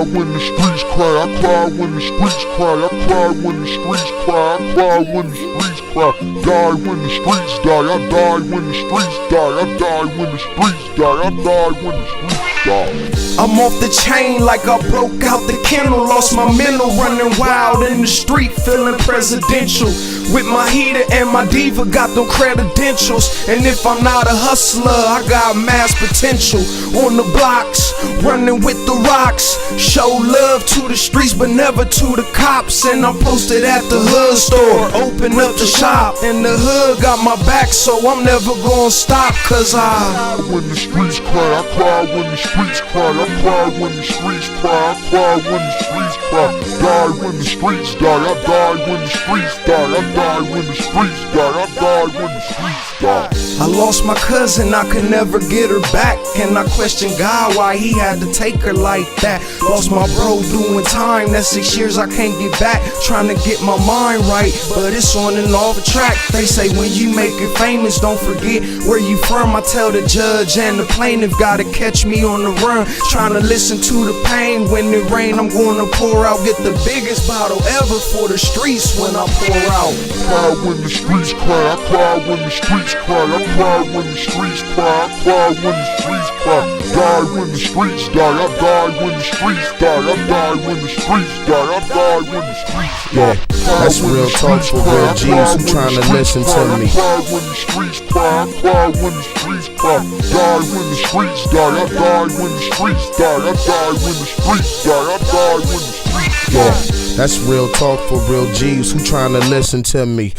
cry when the streets cry. I cry when the streets cry. I cry when the streets cry. I cry when the streets cry. Die when the streets die. I die when the streets die. I die when the streets die. I die when the streets die. I'm off the chain like I broke out the kennel. Lost my mental, running wild in the street, feeling presidential. With my heater and my diva, got them credentials. And if I'm not a hustler, I got mass potential. On the blocks, running with the rocks. Show love to the streets, but never to the cops. And I'm posted at the hood store, open up the shop. And the hood got my back, so I'm never gonna stop. Cause when the streets cry, I cry when the streets cry. I cry when the streets cry. I cry when the streets cry. Die when the streets die. I die when the streets die. I die when the streets die. I die when the streets die. I lost my cousin, I could never get her back. And I question God why he had to take her like that. Lost my bro doing time, that's 6 years I can't get back. Trying to get my mind right, but it's on and off track. They say when you make it famous, don't forget where you from. I tell the judge and the plaintiff, gotta catch me on the run. Trying to listen to the pain. When it rain, I'm gonna pour out. Get the biggest bottle ever for the streets when I pour out. Cry when the streets cry. I cry when the streets cry. I cry when the streets cry. I cry when the streets cry. Die when the streets die. I die when the streets die. I die when the streets die. I die when the streets die. Yeah, that's real talk for real G's who trying to listen to me. I cry when the streets cry. I cry when the streets cry. Die when the streets die. I die when the streets die. I die when the streets die. I die when the streets die. Yeah, that's real talk for real G's who trying to listen to me.